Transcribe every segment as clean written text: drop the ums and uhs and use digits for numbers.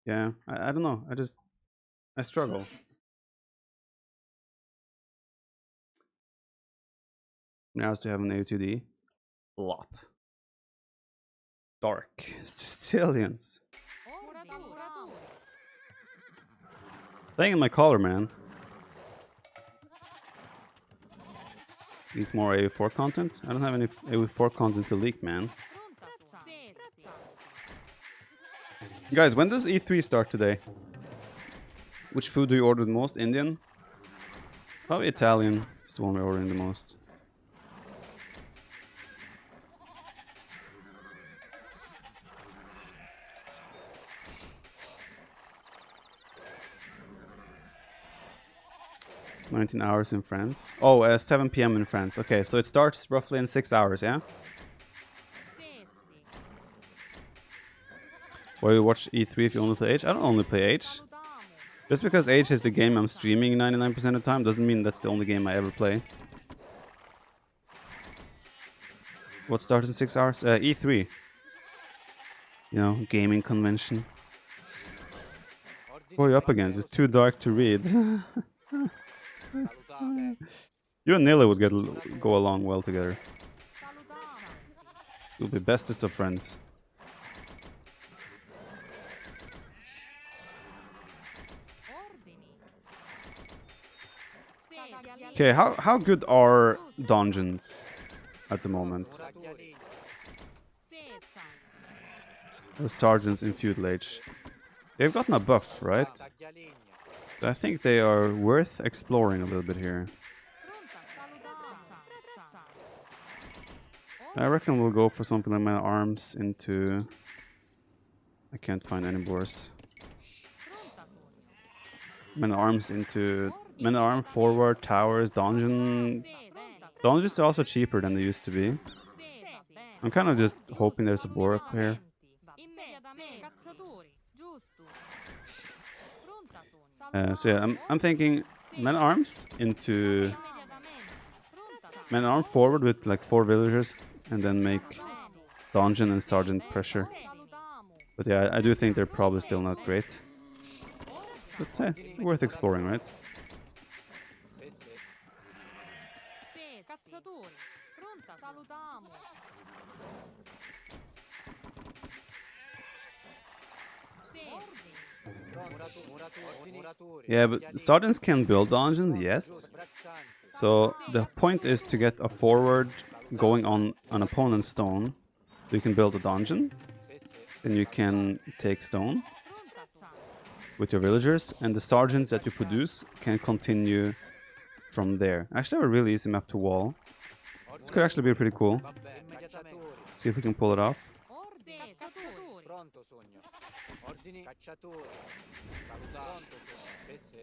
Yeah, I don't know. I struggle. Now to have an AUTD. A lot. Dark. Sicilians. Playing in my collar, man. Leak more AU4 content? I don't have any AU4 content to leak, man. Guys, when does E3 start today? Which food do you order the most? Indian? Probably Italian is the one we're ordering the most. "19 hours in France." Oh, 7 p.m. in France. Okay, so it starts roughly in 6 hours, yeah? Why you watch E3 if you only play H? I don't only play H. Just because H is the game I'm streaming 99% of the time doesn't mean that's the only game I ever play. What starts in 6 hours? E3. You know, gaming convention. Who are you up against? It's too dark to read. You and Nila would go along well together. You'll be bestest of friends. Okay, how good are dungeons at the moment? Or sergeants in feudal age. They've gotten a buff, right? I think they are worth exploring a little bit here. I reckon we'll go for something like Man at Arms into... I can't find any boars. Man at Arms into... Man at Arms, forward, towers, dungeon... Dungeons are also cheaper than they used to be. I'm kind of just hoping there's a boar up here. So yeah, I'm thinking Man at Arms into... Man at Arms forward with like 4 villagers and then make dungeon and sergeant pressure. But yeah, I do think they're probably still not great. But worth exploring, right? Yeah, but sergeants can build dungeons, yes. So the point is to get a forward going on an opponent's stone. So you can build a dungeon. Then you can take stone with your villagers. And the sergeants that you produce can continue from there. Actually, I have a really easy map to wall. This could actually be pretty cool. See if we can pull it off.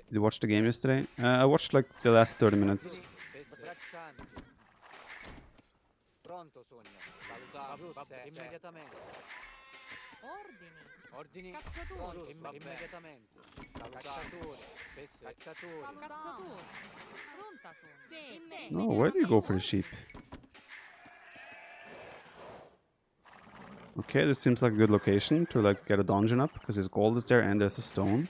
Did you watch the game yesterday? I watched like the last 30 minutes. No, where do you go for the sheep? Okay, this seems like a good location to like get a dungeon up because his gold is there and there's a stone.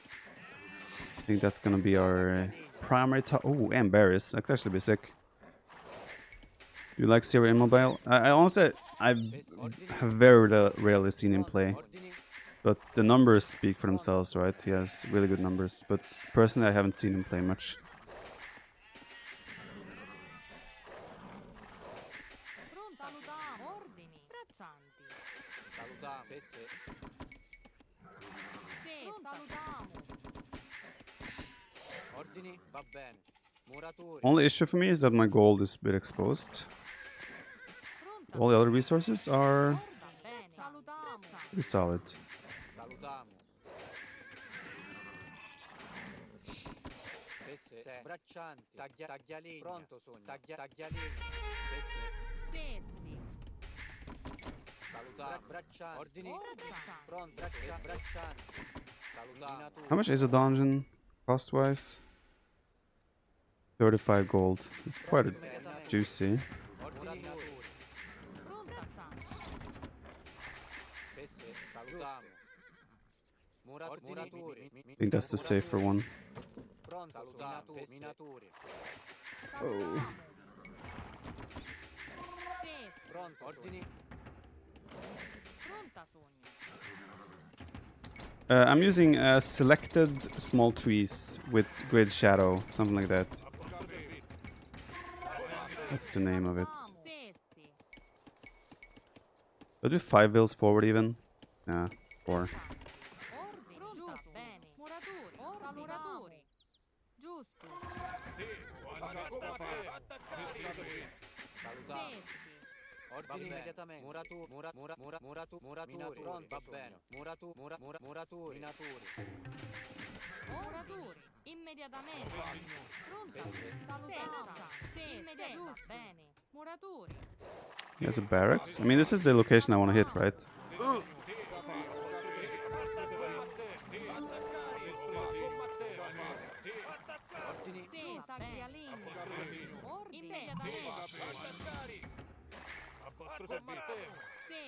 I think that's gonna be our primary oh, and berries. That could actually be sick. Do you like Zero Immobile? I honestly, I have very rarely seen him play. But the numbers speak for themselves, right? He has really good numbers. But personally, I haven't seen him play much. Only issue for me is that my gold is a bit exposed. All the other resources are pretty solid. How much is a dungeon cost-wise? 35 gold. It's quite juicy. I think that's the safer one. Oh. I'm using selected small trees with grid shadow, something like that. That's the name of it. I'll do 5 wheels forward even. Yeah, 4. He has a barracks. I mean, this is the location I want to hit, right?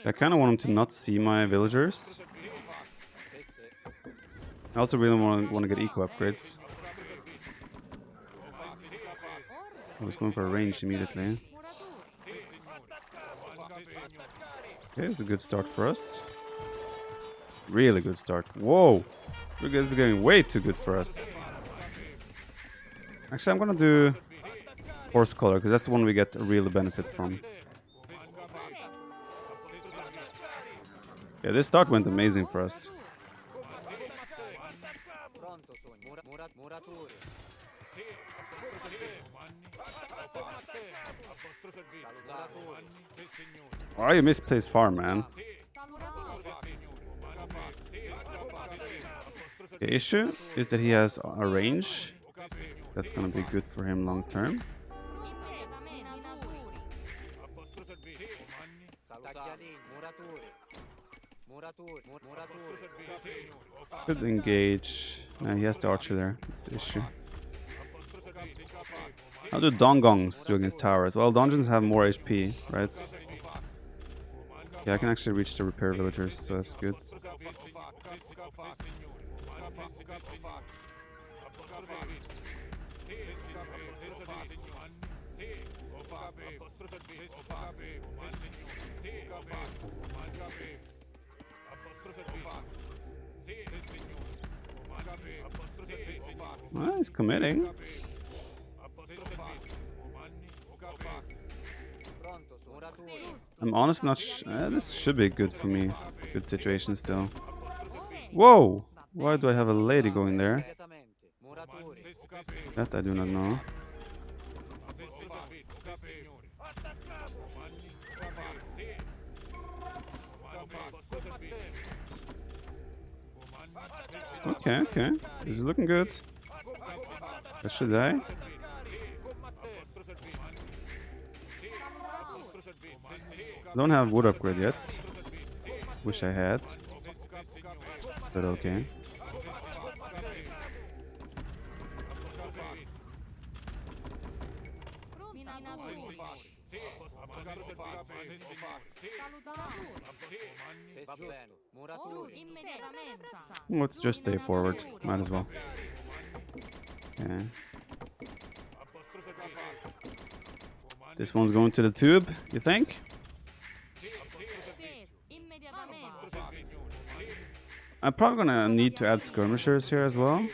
I kind of want him to not see my villagers. I also really want to get eco upgrades. I was going for a range immediately. Okay, it's a good start for us. Really good start. Whoa! This is getting way too good for us. Actually, I'm gonna do horse color because that's the one we get a real benefit from. Yeah, this start went amazing for us. Oh, you misplaced farm, man. The issue is that he has a range. That's gonna be good for him long term. Could engage. He has the archer there. That's the issue. How do dongongs do against towers? Well, dungeons have more HP, right? Yeah, I can actually reach the repair villagers, so that's good. Well, he's committing. I'm honestly not this should be good for me. Good situation still. Whoa! Why do I have a lady going there? That I do not know. Okay, okay. This is looking good. That should die. Don't have wood upgrade yet. Wish I had. But okay. Let's just stay forward. Might as well. Okay. This one's going to the tube, you think? I'm probably gonna need to add skirmishers here as well.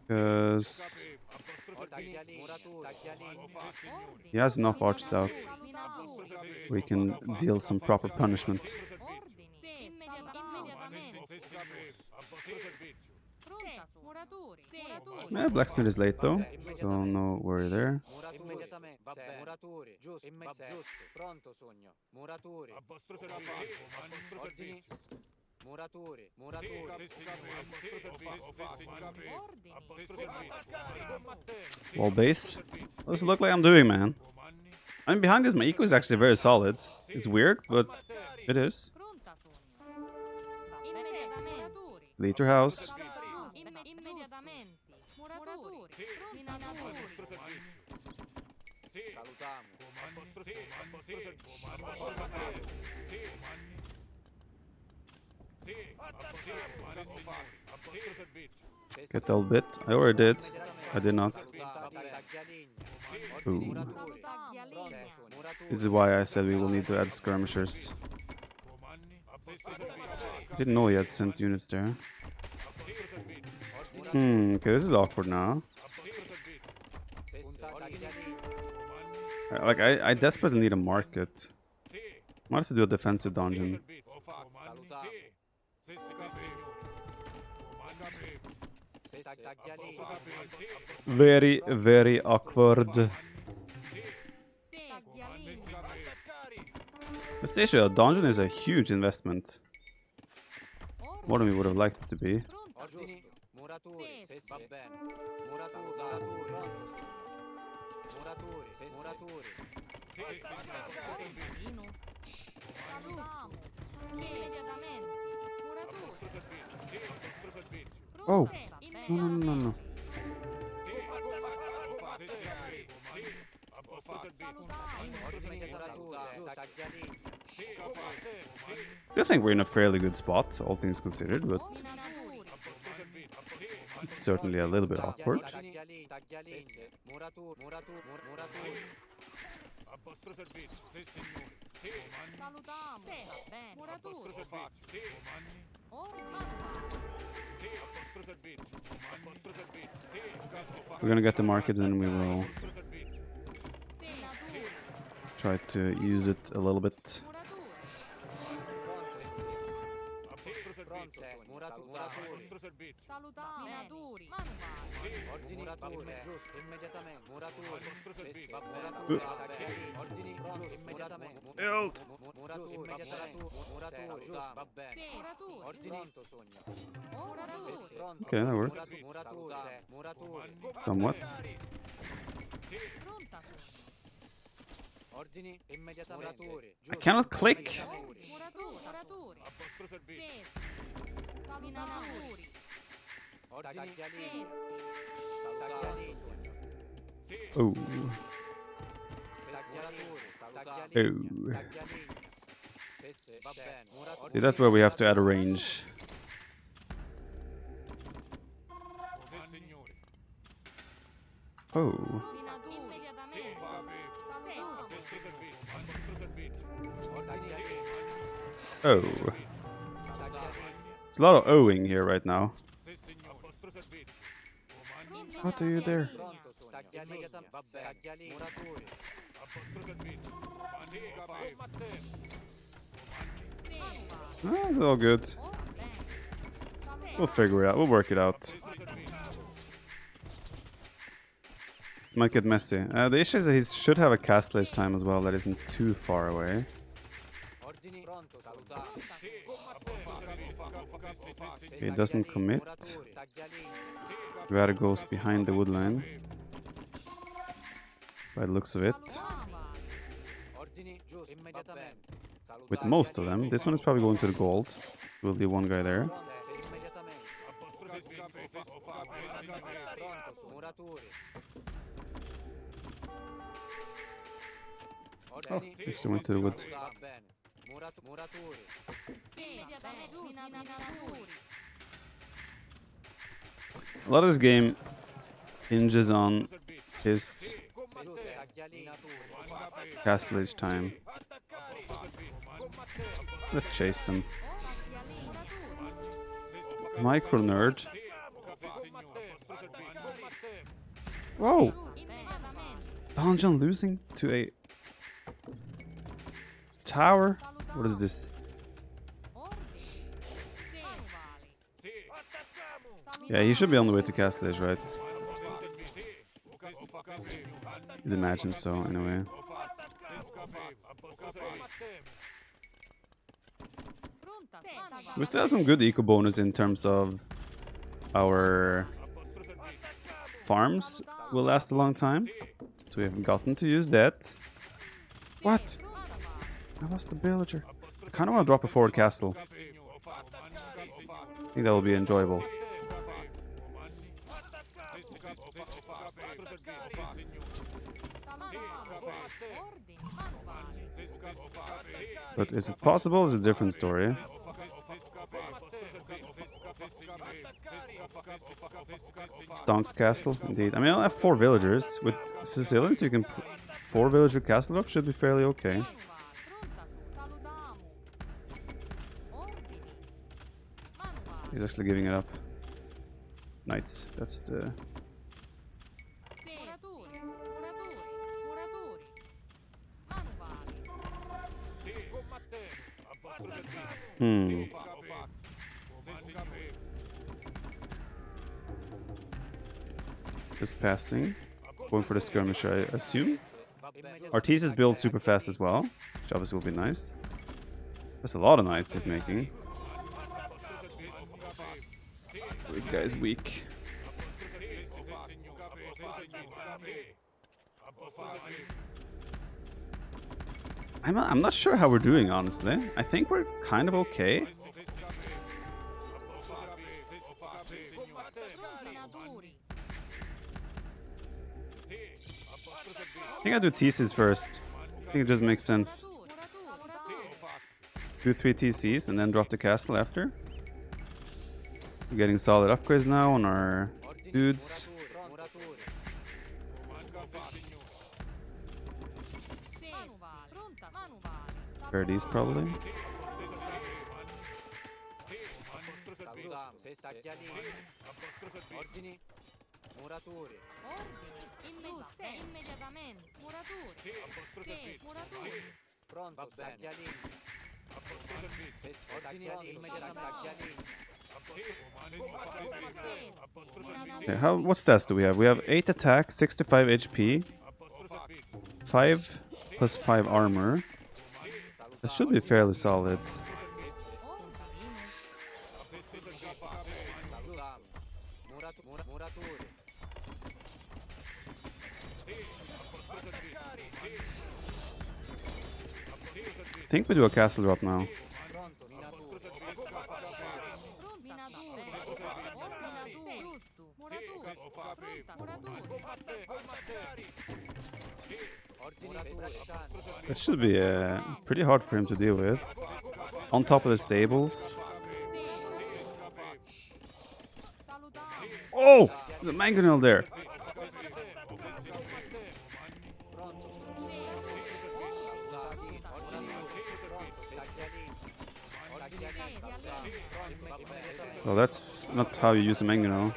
Because he has enough archers out. We can deal some proper punishment. Blacksmith is late though, so no worry there. Wall base. What does it look like I'm doing, man? I mean, behind this, my eco is actually very solid. It's weird, but it is. Lead your house. Get that bit. I already did. I did not. Ooh. This is why I said we will need to add skirmishers. Didn't know he had sent units there. Okay, this is awkward now. Like, I desperately need a market. I might have to do a defensive dungeon. Very, very awkward. Anastasia, a dungeon is a huge investment. More than we would have liked it to be. Oh! No. I think we're in a fairly good spot, all things considered, but it's certainly a little bit awkward. We're gonna get the market and we will try to use it a little bit. Okay, that works. Somewhat. I cannot click. Oh. See, that's where we have to add a range. Oh. Oh. There's a lot of owing here right now. What do you there? Oh, it's all good. We'll figure it out. We'll work it out. Might get messy. The issue is that he should have a castlage time as well that isn't too far away. He doesn't commit. Rather goes behind the woodline. By the looks of it. With most of them. This one is probably going to the gold. Will be one guy there. Oh, actually went to the woods. A lot of this game hinges on his castlage time. Let's chase them. Micro nerd. Whoa! Dungeon losing to a tower? What is this? Yeah, he should be on the way to castlage, right? You'd imagine so, anyway. We still have some good eco bonus in terms of our farms will last a long time. So we haven't gotten to use that. What? I lost the villager. I kind of want to drop a forward castle. I think that will be enjoyable. But is it possible? It's a different story. Stonk's castle, indeed. I mean, I'll have 4 villagers. With Sicilians, you can 4 villager castle up should be fairly okay. He's actually giving it up. Knights, that's the... Just passing. Going for the skirmish, I assume. Artesis builds super fast as well, which obviously will be nice. That's a lot of knights he's making. This guy is weak. I'm not sure how we're doing, honestly. I think we're kind of okay. I think I do TCs first. I think it just makes sense. Do 3 TCs and then drop the castle after. We're getting solid upgrades now on our dudes. Pair these probably. Okay, what stats do we have? We have 8 attack, 65 HP, 5 plus 5 armor. That should be fairly solid. I think we do a castle drop now. That should be pretty hard for him to deal with. On top of the stables. Oh! There's a mangonel there. Well, that's not how you use a mangonel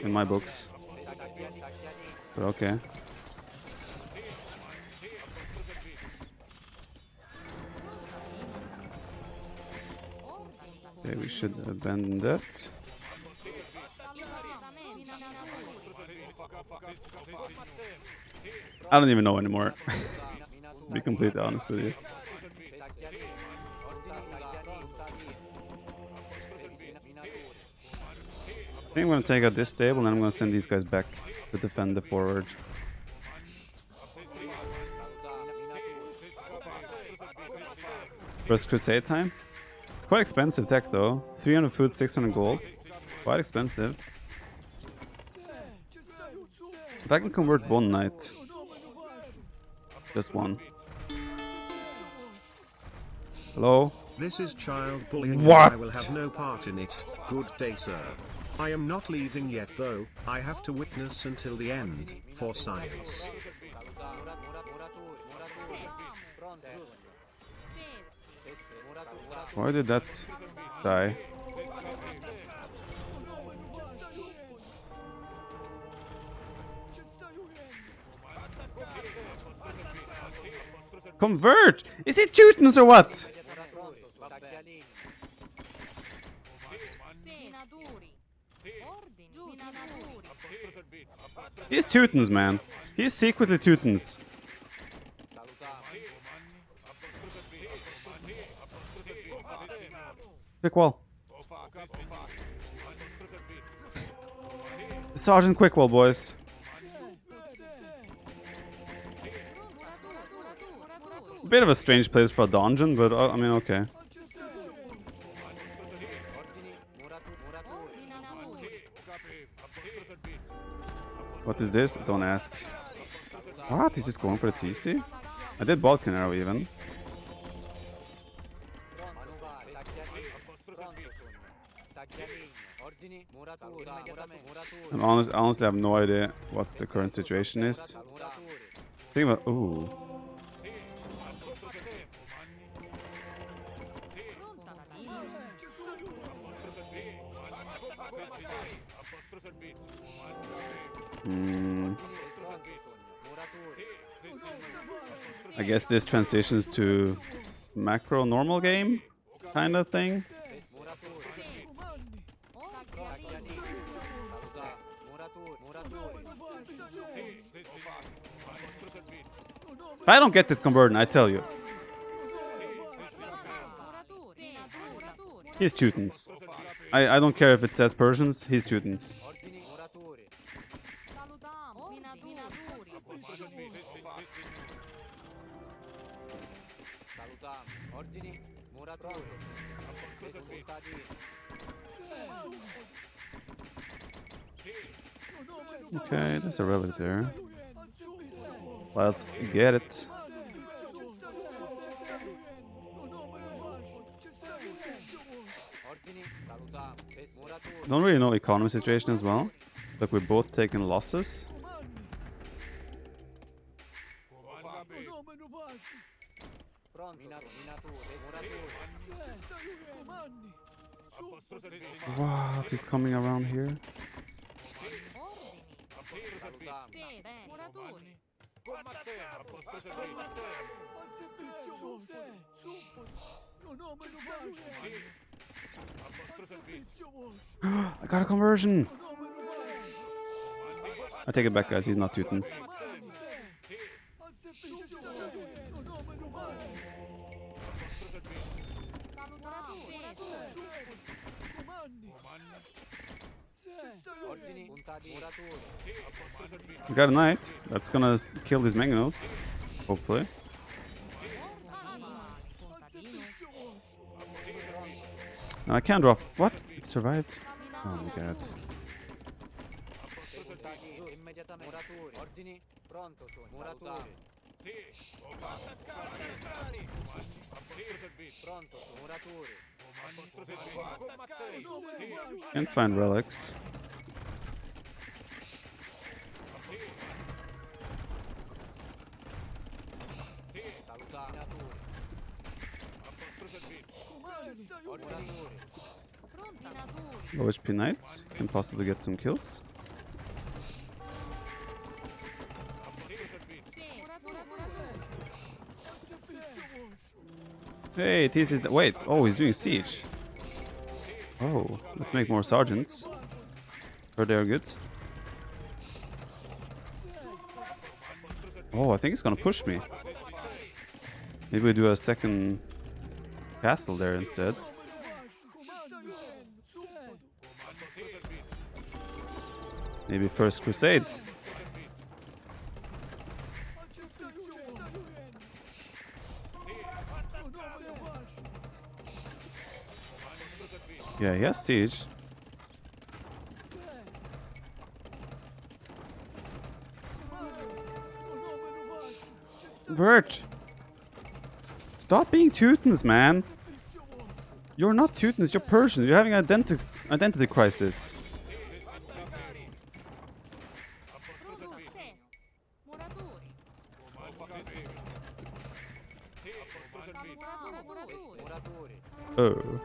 in my books. But okay. Okay, we should abandon that. I don't even know anymore. To be completely honest with you. I think I'm going to take out this stable and then I'm going to send these guys back to defend the forward. First crusade time? It's quite expensive tech though. 300 food, 600 gold. Quite expensive. If I can convert one knight. Just one. Hello? This is child bullying. What? I will have no part in it. Good day, sir. I am not leaving yet though. I have to witness until the end, for science. Why did that die? Convert! Is it Teutons or what? He's Teutons, man. He's secretly Teutons. Quick wall. Sergeant quick wall, boys. Bit of a strange place for a dungeon, but I mean, okay. What is this? Don't ask. What? He's just going for the TC? I did Balkan arrow even. Honestly, I have no idea what the current situation is. Think about. Ooh. I guess this transitions to macro normal game kind of thing. If I don't get this conversion, I tell you. He's Teutons. I don't care if it says Persians, he's Teutons. Okay, there's a relic there. Let's get it. Don't really know economy situation as well, but we're both taking losses. Wow, he's coming around here. I got a conversion! I take it back, guys, he's not Teutons. We got a knight. That's gonna kill these mangonels, hopefully. No, I can't drop. What? It survived? Oh my god. Can't find relics. Low HP knights can possibly get some kills. Hey, this is the wait. Oh, he's doing siege. Oh, let's make more sergeants. Heard they are good. Oh, I think it's gonna push me. Maybe we do a second castle there instead. Maybe first crusade. Yeah, he has siege. Vert! Stop being Teutons, man! You're not Teutons, you're Persian. You're having an identity crisis. Oh.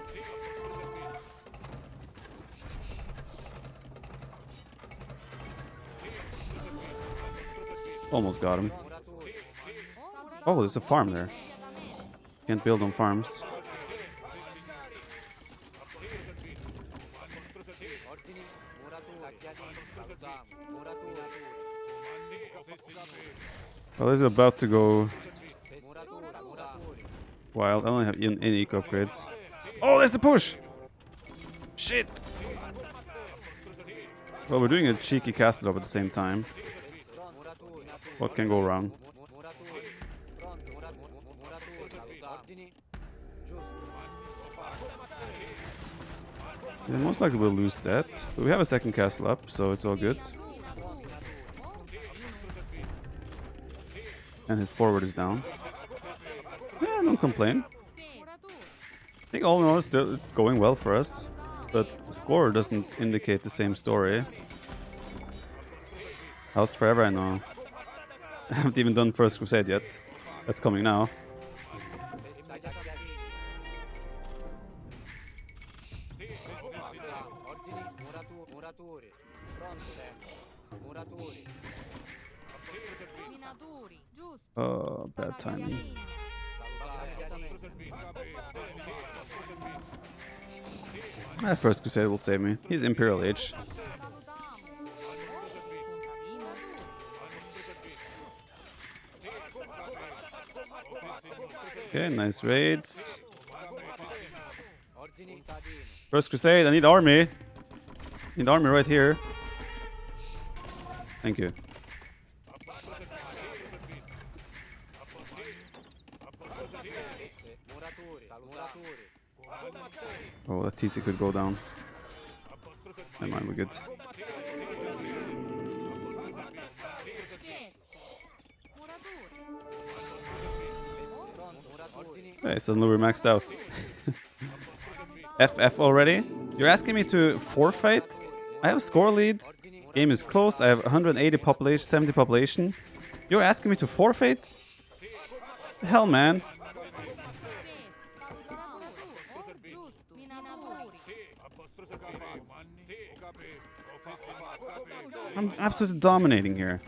Almost got him. Oh, there's a farm there. Can't build on farms. Well, this is about to go wild. I don't have any eco upgrades. Oh, there's the push! Shit! Well, we're doing a cheeky castle up at the same time. What can go wrong? Yeah, most likely we'll lose that. But we have a second castle up, so it's all good. And his forward is down. Yeah, don't complain. I think all in all, it's going well for us. but the score doesn't indicate the same story. House Forever, I know. I haven't even done First Crusade yet. That's coming now. Oh, bad timing. First Crusade will save me. He's Imperial Age. Okay, nice raids. First Crusade, I need army. Need army right here. Thank you. Oh, that TC could go down. Never mind, we're good. Hey, suddenly we're maxed out. FF already? You're asking me to forfeit? I have a score lead. Game is close. I have 180 population, 70 population. You're asking me to forfeit? Hell, man. I'm absolutely dominating here.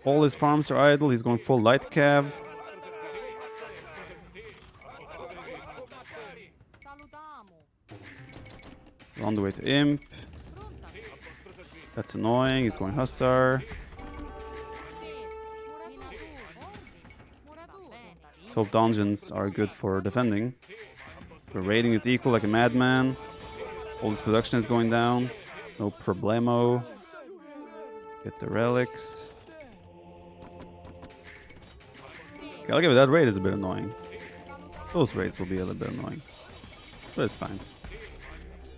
All his farms are idle. He's going full light cav. On the way to Imp. That's annoying. He's going Hussar. Let's hope dungeons are good for defending. The rating is equal like a madman. All this production is going down. No problemo. Get the relics. Okay, I'll give it that raid is a bit annoying. Those raids will be a little bit annoying. But it's fine.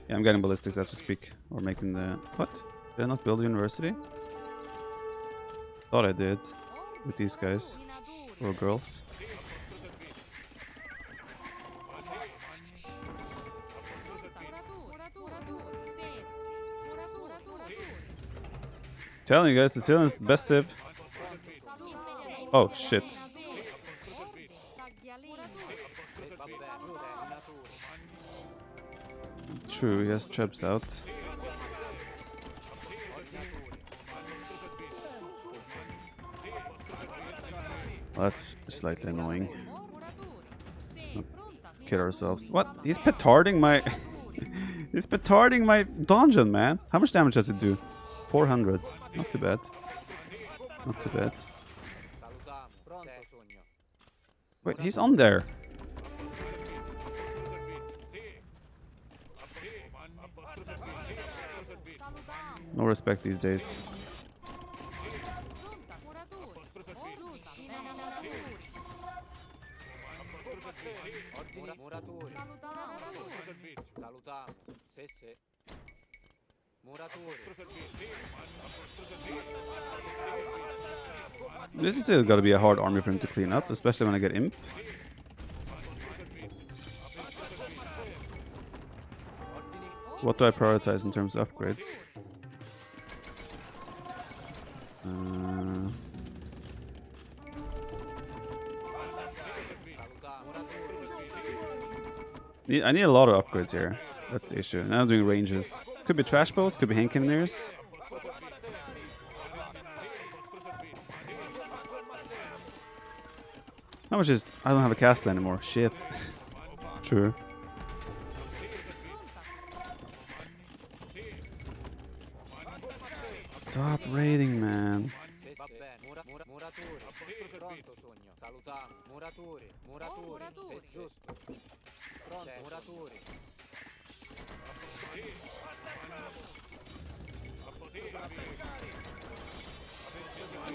Yeah, I'm getting ballistics as we speak. Or making the... What? Did I not build a university? Thought I did. With these guys. Or girls. Telling you guys, Sicilians best civ. Oh shit. True, he has traps out. Well, that's slightly annoying. Kid ourselves. What? He's petarding my... He's petarding my dungeon, man. How much damage does it do? 400. Not too bad. Not too bad. Wait, he's on there. No respect these days. This is still gotta be a hard army for him to clean up, especially when I get Imp. What do I prioritize in terms of upgrades? I need a lot of upgrades here. That's the issue. Now I'm doing ranges. Could be trash bows, could be hand cannoneers. How much is... I don't have a castle anymore. Shit. True. Stop raiding, man.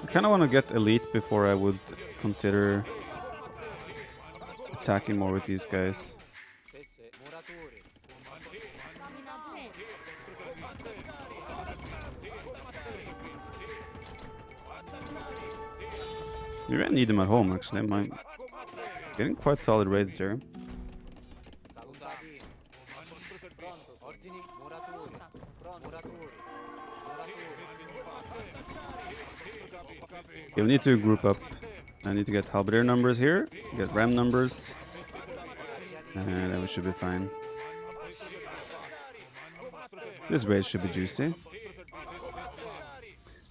I kind of want to get elite before I would consider attacking more with these guys. Maybe I need them at home, actually. I'm getting quite solid raids there. Okay, we need to group up. I need to get halberdier numbers here, get ram numbers, and then we should be fine. This raid should be juicy.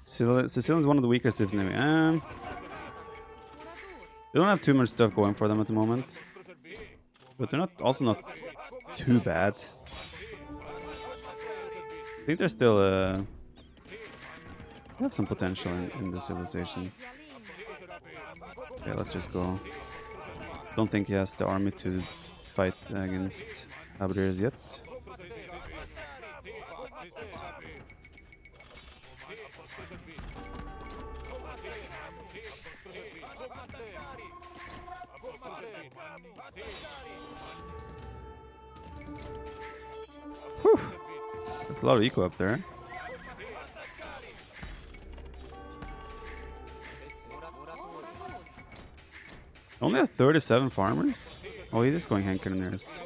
Sicilians one of the weaker cities anyway. They don't have too much stuff going for them at the moment, but they're also not too bad. I think they're still they have some potential in the civilization. Yeah, let's just go. Don't think he has the army to fight against halberdiers yet. Whew. That's a lot of eco up there. Only have 37 farmers? Oh, he is going Hankerner's.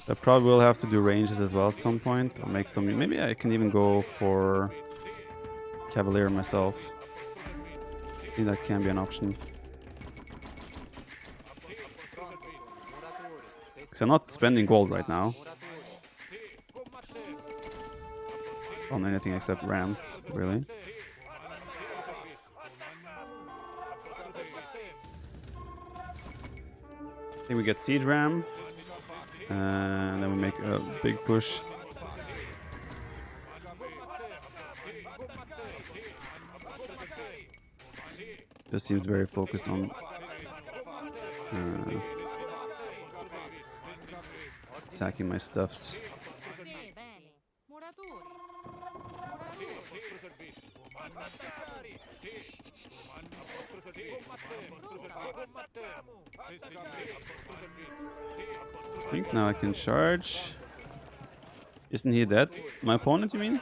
I probably will have to do ranges as well at some point. I'll make some. Maybe I can even go for Cavalier myself. I think that can be an option. Because I'm not spending gold right now on anything except rams, really. I think we get siege ram, and then we make a big push. This seems very focused on attacking my stuffs. I think now I can charge. Isn't he dead? My opponent, you mean?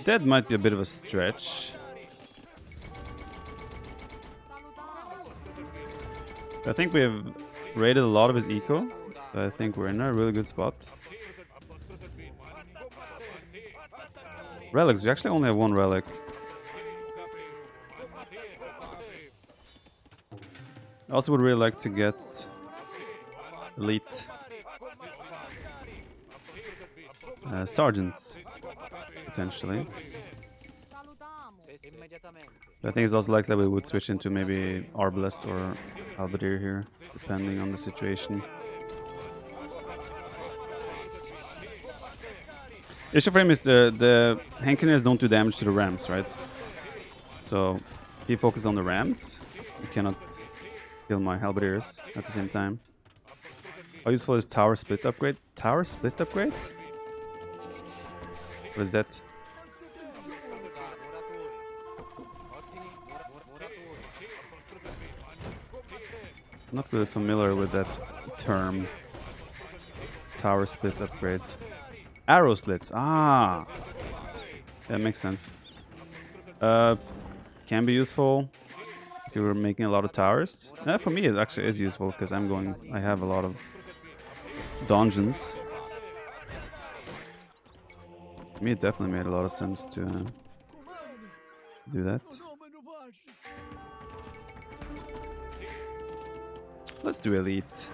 Dead might be a bit of a stretch. I think we have raided a lot of his eco, so I think we're in a really good spot. Relics, we actually only have one relic. I also would really like to get elite sergeants, potentially. But I think it's also likely we would switch into maybe Arbalest or Halberdier here, depending on the situation. The issue for him is the Hankeners don't do damage to the rams, right? So if he focuses on the rams, you cannot kill my Halberdiers at the same time. How useful is tower split upgrade? Tower split upgrade? What is that? I'm not really familiar with that term. Tower split upgrade. Arrow slits. Ah, that makes sense. Can be useful if you're making a lot of towers. For me, it actually is useful because I have a lot of dungeons. For me, it definitely made a lot of sense to do that. Let's do elite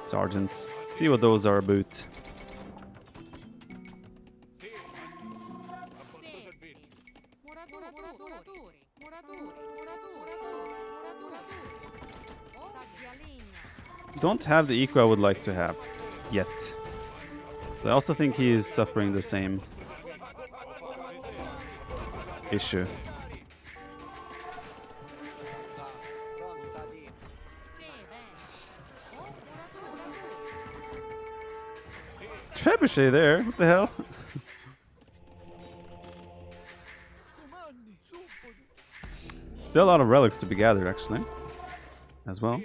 sergeants. See what those are about. Don't have the eco I would like to have yet. But I also think he is suffering the same issue. Trebuchet there, what the hell? Still a lot of relics to be gathered, actually, as well.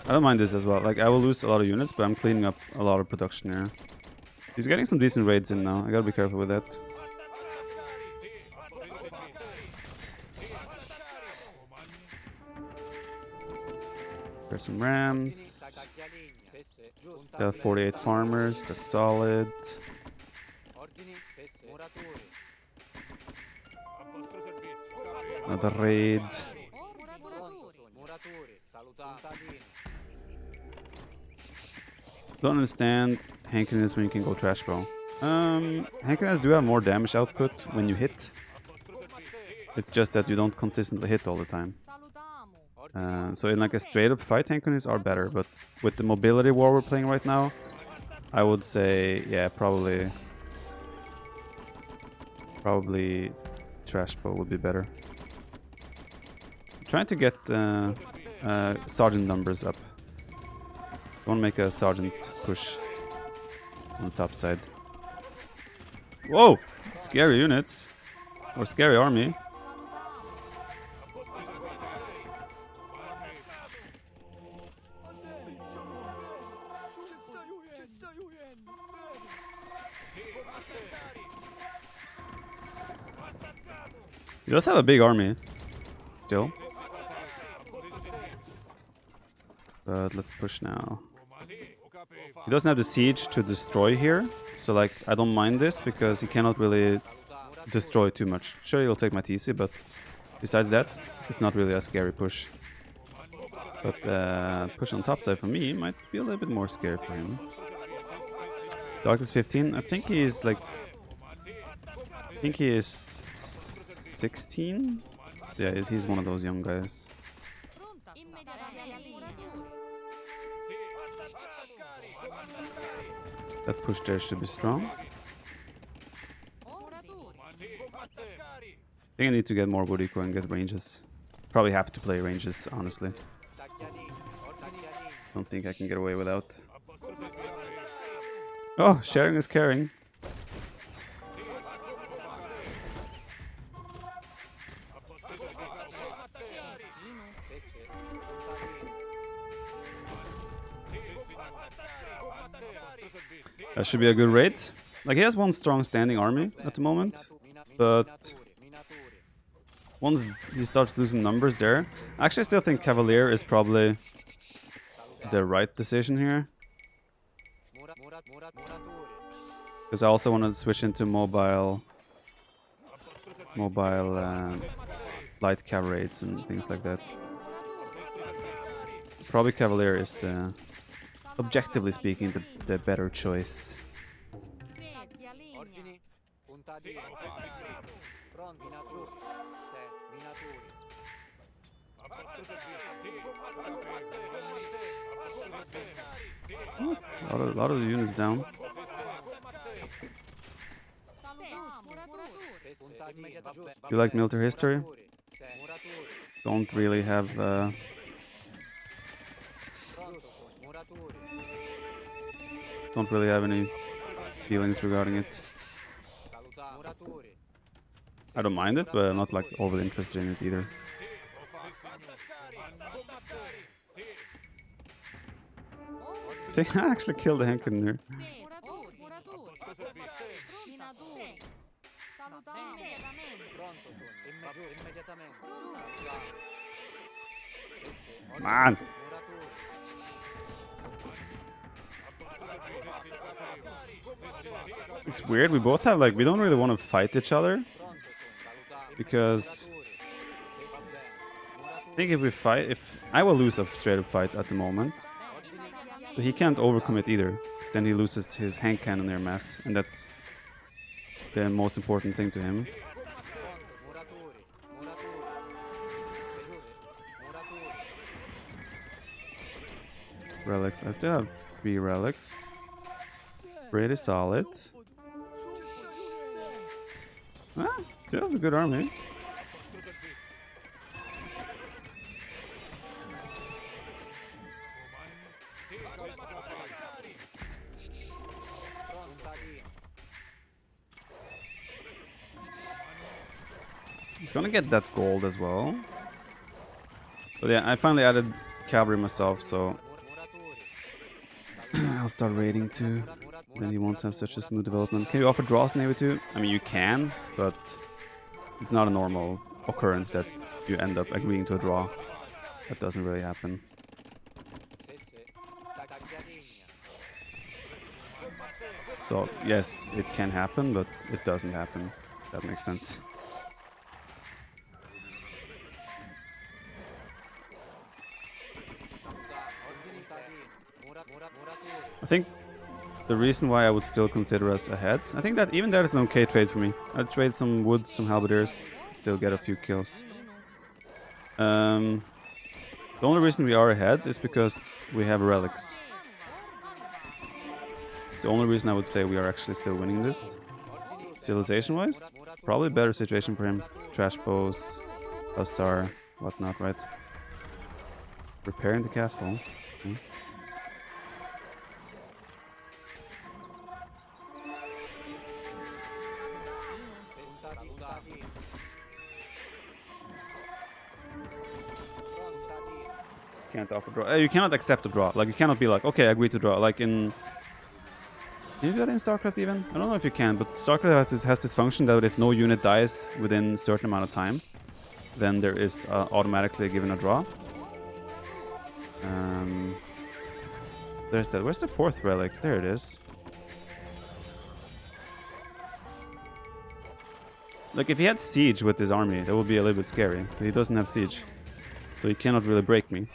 I don't mind this as well. Like, I will lose a lot of units, but I'm cleaning up a lot of production here. He's getting some decent raids in now. I gotta be careful with that. There's some rams. There are 48 farmers. That's solid. Another raid. Don't understand Hankiness when you can go trash bow. Hankiness do have more damage output when you hit. It's just that you don't consistently hit all the time. So in like a straight up fight, Hankiness are better, but with the mobility war we're playing right now, I would say, yeah, probably trash bow would be better. I'm trying to get sergeant numbers up. I want to make a sergeant push on the top side. Whoa! Scary units. Or scary army. He does have a big army. Still. But let's push now. He doesn't have the siege to destroy here, so like I don't mind this because he cannot really destroy too much. Sure, he'll take my TC, but besides that, it's not really a scary push. But push on top side for me might be a little bit more scary for him. Darkness 15. I think he's like. I think he is 16. Yeah, he's one of those young guys. That push there should be strong. I think I need to get more wood eco and get ranges. Probably have to play ranges, honestly. Don't think I can get away without. Oh, sharing is caring. That should be a good raid. Like, he has one strong standing army at the moment, but once he starts losing numbers there, I actually still think Cavalier is probably the right decision here. Because I also want to switch into mobile light cav raids and things like that. Probably Cavalier is the, objectively speaking, the better choice. A lot of the units down. You like military history? Don't really have any feelings regarding it. I don't mind it, but I'm not like overly interested in it either. I think I actually killed the Hankin here. Man! It's weird, we both have like, we don't really want to fight each other. Because I think if I will lose a straight up fight at the moment. But he can't overcommit either, because then he loses his hand cannon air mass, and that's the most important thing to him. Relics, I still have 3 relics. Pretty solid. Ah, still has a good army. He's gonna get that gold as well. But yeah, I finally added cavalry myself, so I'll start raiding too. Then you won't have such a smooth development. Can you offer draws Navy too? I mean, you can, but it's not a normal occurrence that you end up agreeing to a draw. That doesn't really happen. So, yes, it can happen, but it doesn't happen. That makes sense. I think the reason why I would still consider us ahead, I think that even that is an okay trade for me. I'd trade some wood, some halberdiers, still get a few kills. The only reason we are ahead is because we have relics. It's the only reason I would say we are actually still winning this. Civilization-wise, probably a better situation for him. Trash bows, hussar, whatnot, right? Repairing the castle. Can't offer draw. You cannot accept a draw. Like, you cannot be like, okay, I agree to draw. Like in... Can you do that in StarCraft even? I don't know if you can, but StarCraft has this function that if no unit dies within a certain amount of time, then there is automatically given a draw. There's that. Where's the fourth relic? There it is. Like, if he had siege with his army, that would be a little bit scary. But he doesn't have siege, so he cannot really break me.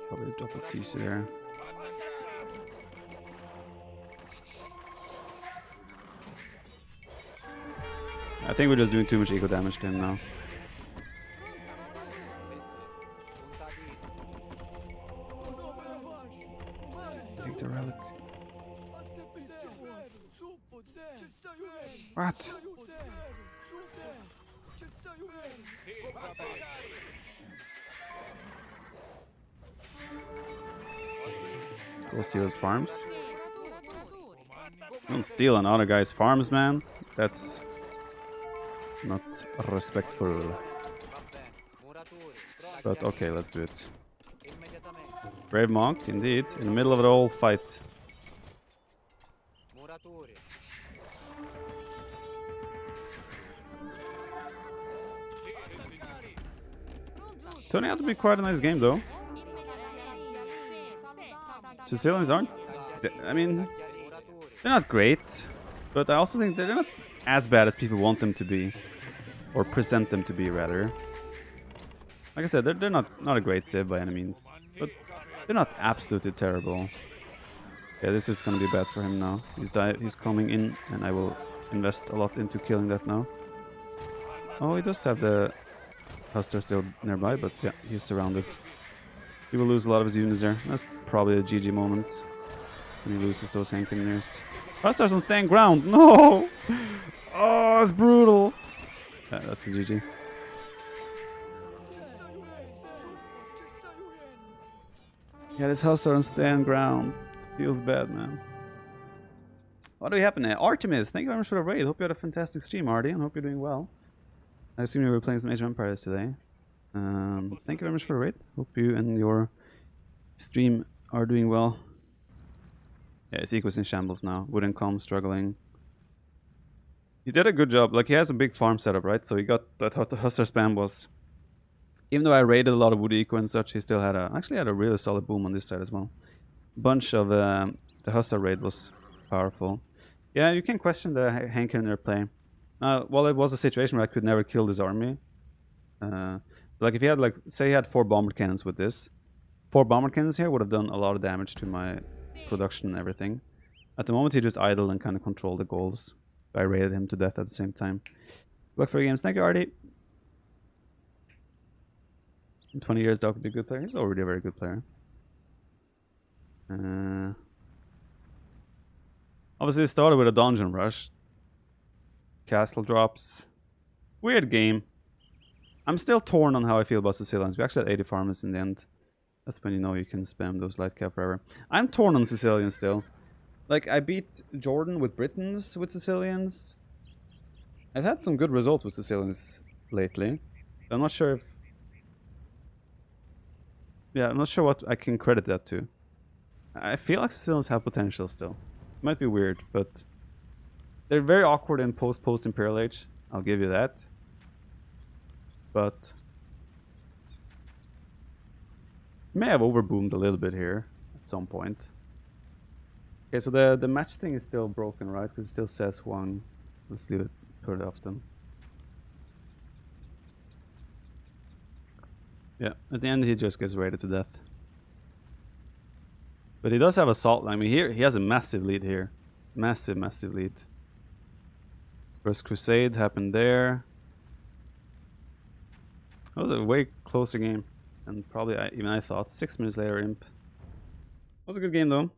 Probably double TC there. I think we're just doing too much eco damage to him now. Take the relic. What? Go steal his farms. Don't steal another guy's farms, man. That's not respectful. But okay, let's do it. Brave monk, indeed, in the middle of the whole fight. Turning out to be quite a nice game, though. Sicilians aren't... I mean, they're not great, but I also think they're not as bad as people want them to be. Or present them to be, rather. Like I said, they're not a great civ by any means, but they're not absolutely terrible. Yeah, this is gonna be bad for him now. He's coming in, and I will invest a lot into killing that now. Oh, he does have the Huster still nearby, but yeah, he's surrounded. He will lose a lot of his units there. That's probably a GG moment when he loses those Engineers. Husters on staying ground! No! Oh, it's brutal! Yeah, that's the GG. Yeah, this Huster on staying ground. Feels bad, man. What do we happen here? Artemis, thank you very much for the raid. Hope you had a fantastic stream, Artie, and hope you're doing well. I assume you were playing some Age of Empires today. Thank you very much for the raid. Hope you and your stream are doing well. Yeah, his eco's in shambles now. Wouldn't come, struggling. He did a good job. Like, he has a big farm setup, right? So he got that Huster spam was... Even though I raided a lot of wood eco and such, he still had actually had a really solid boom on this side as well. Bunch of the Huster raid was powerful. Yeah, you can question the Hank in their play. Well, it was a situation where I could never kill this army. Like, if he had, like, say he had 4 bomber cannons with this, 4 bomber cannons here would have done a lot of damage to my production and everything. At the moment, he just idled and kind of controlled the goals. I raided him to death at the same time. Good luck for your games. Thank you, Artie. In 20 years, Doc would be a good player. He's already a very good player. Obviously, it started with a dungeon rush. Castle drops. Weird game. I'm still torn on how I feel about Sicilians. We actually had 80 farmers in the end. That's when you know you can spam those light cap forever. I'm torn on Sicilians still. Like, I beat Jordan with Britons with Sicilians. I've had some good results with Sicilians lately. I'm not sure if Yeah, I'm not sure what I can credit that to. I feel like Sicilians have potential still. Might be weird, but they're very awkward in post Imperial Age. I'll give you that. But may have overboomed a little bit here at some point. Okay, so the match thing is still broken, right? Because it still says one. Let's leave it pretty often. Yeah, at the end he just gets raided to death. But he does have assault. I mean, here he has a massive lead here. Massive lead. First Crusade happened there. That was a way closer game. And probably even I thought. 6 minutes later, Imp. Was a good game though.